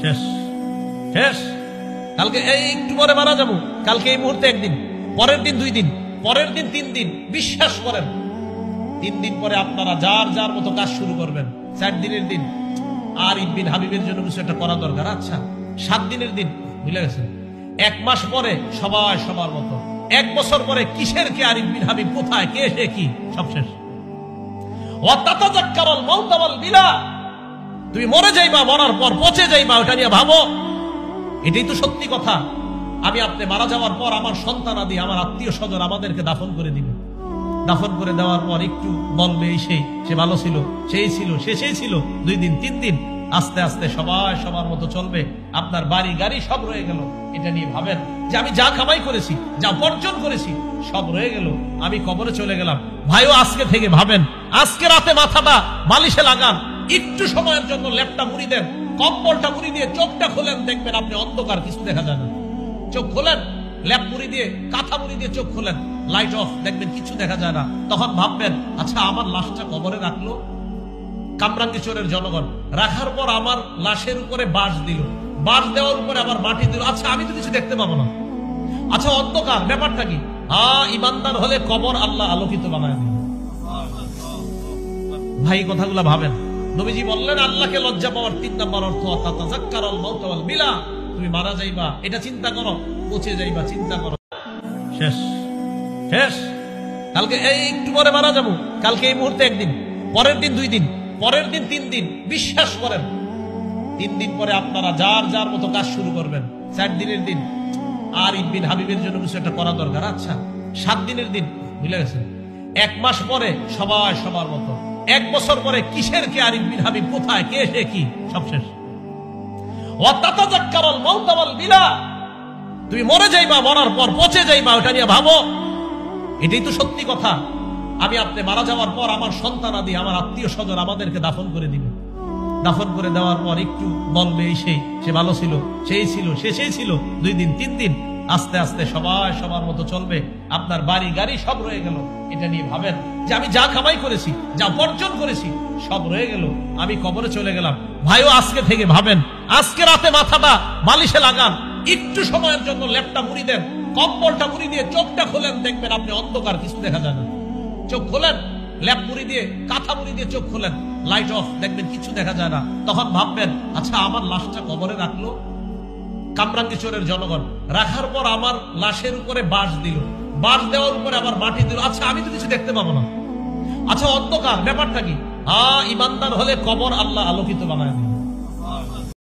শেষ শেষ। কালকে এই একটু পরে মারা যাবো, কালকে এই মুহূর্তে একদিন, পরের দিন 2 দিন, পরের দিন 3 দিন। বিশ্বাস করেন 3 দিন পরে আপনারা যার যার মতো কাজ শুরু করবেন। 4 দিনের দিন আরিফ বিন হাবিবের জন্য কিছু একটা করা দরকার। আচ্ছা 7 দিনের দিন মিলে গেছে। 1 মাস পরে সবাই সবার মতো। 1 বছর পরে কিসের কে আরিফ বিন হাবিব, কোথায় কে সে কি, সব শেষ। তুমি মরে যাইবা, মরার পর পচে যাইবা, ওটা নিয়ে ভাবো। এটাই তো সত্যি কথা। আমি আপনি মারা যাওয়ার পর আমার সন্তান আদি, আমার আত্মীয় স্বজন আমাদেরকে দাফন করে দিবে। দাফন করে দেওয়ার পর একটু বলবে এই সে ভালো ছিল, সেই ছিল, সেই ছিল। 2 দিন 3 দিন, আস্তে আস্তে সবাই সবার মতো চলবে। আপনার বাড়ি গাড়ি সব রয়ে গেল। এটা নিয়ে ভাবেন যে আমি যা কামাই করেছি, যা উপার্জন করেছি, সব রয়ে গেল, আমি কবরে চলে গেলাম। ভাইও আজকে থেকে ভাবেন, আজকে রাতে মাথাটা বালিশে লাগান, একটু সময়ের জন্য ল্যাপটা মুড়ি দেন, কম্বলটা মুড়ি দিয়ে চোখটা খোলেন, দেখবেন আপনি অন্ধকার, কিছু দেখা যায় না। চোখ খোলেন, ল্যাপ মুড়ি দিয়ে, কাঁথা মুড়ি দিয়ে চোখ খোলেন, লাইট অফ, দেখবেন কিছু দেখা যায় না। তখন ভাববেন, আচ্ছা আমার লাশটা কবরে রাখলো কামরাঙ্গীরচরের জনগণ, রাখার পর আমার লাশের উপরে বাঁশ দিল, বাঁশ দেওয়ার উপরে আবার মাটি দিল। আচ্ছা আমি তো কিছু দেখতে পাবো না। আচ্ছা অন্ধকার, ব্যাপারটা কি? ইমানদার হলে কবর আল্লাহ আলোকিত বানায় দিল। ভাই কথাগুলো ভাবেন। নবীজি বললেন আল্লাহকে লজ্জা পাওয়ার 3 নম্বর অর্থ তাযাক্কারুল মাউত ওয়াল বিলা। তুমি মারা যাইবা, এটা চিন্তা করো, পচে যাইবা, চিন্তা করো। শেষ শেষ। কালকে এই একটু পরে মারা যাবো, কালকে এই মুহূর্তে একদিন, পরের দিন 2 দিন, পরের দিন 3 দিন। বিশ্বাস করেন 3 দিন পরে আপনারা যার যার মতো কাজ শুরু করবেন। 4 দিনের দিন আরিফ বিন হাবিবের জন্য কিছু একটা করা দরকার। আচ্ছা 7 দিনের দিন মিলে গেছে। 1 মাস পরে সবাই সবার মতো। 1 বছর পরে কিসের কে আরিফ বিন হাবিব, কোথায় কে সে কি, সব শেষ। তুমি মরে যাইবা, মরার পর পচে যাইবা, ওটা নিয়ে ভাবো। এটাই তো সত্যি কথা। আমি আপনি মারা যাওয়ার পর আমার সন্তান আদি, আমার আত্মীয় স্বজন আমাদেরকে দাফন করে দিবে। দাফন করে দেওয়ার পর একটু বলবে এই সে ভালো ছিল, সেই ছিল, সেই ছিল। 2 দিন 3 দিন, আস্তে আস্তে সবাই সবার মতো চলবে। আপনার বাড়ি গাড়ি সব রয়ে গেল। এটা নিয়ে ভাবেন যে আমি যা কামাই করেছি, যা উপার্জন করেছি, সব রয়ে গেল, আমি কবরে চলে গেলাম। ভাইও আজকে থেকে ভাবেন, আজকে রাতে মাথাটা বালিশে লাগান, একটু সময়ের জন্য ল্যাপটা মুড়ি দেন, কম্বলটা মুড়ি দিয়ে চোখটা খোলেন, দেখবেন আপনি অন্ধকার, কিছু দেখা যায় না। চোখ খোলেন, ল্যাপ মুড়ি দিয়ে, কাঁথা মুড়ি দিয়ে চোখ খোলেন, লাইট অফ, দেখবেন কিছু দেখা যায় না। তখন ভাববেন, আচ্ছা আমার লাশটা কবরে রাখলো কামরাঙ্গীরচরের জনগণ, রাখার পর আমার লাশের উপরে বাঁশ দিল, বাঁশ দেওয়ার উপরে আবার মাটি দিল। আচ্ছা আমি তো কিছু দেখতে পাবো না। আচ্ছা অন্ধকার, ব্যাপারটা কি? ইমানদার হলে কবর আল্লাহ আলোকিত বানায় দিল।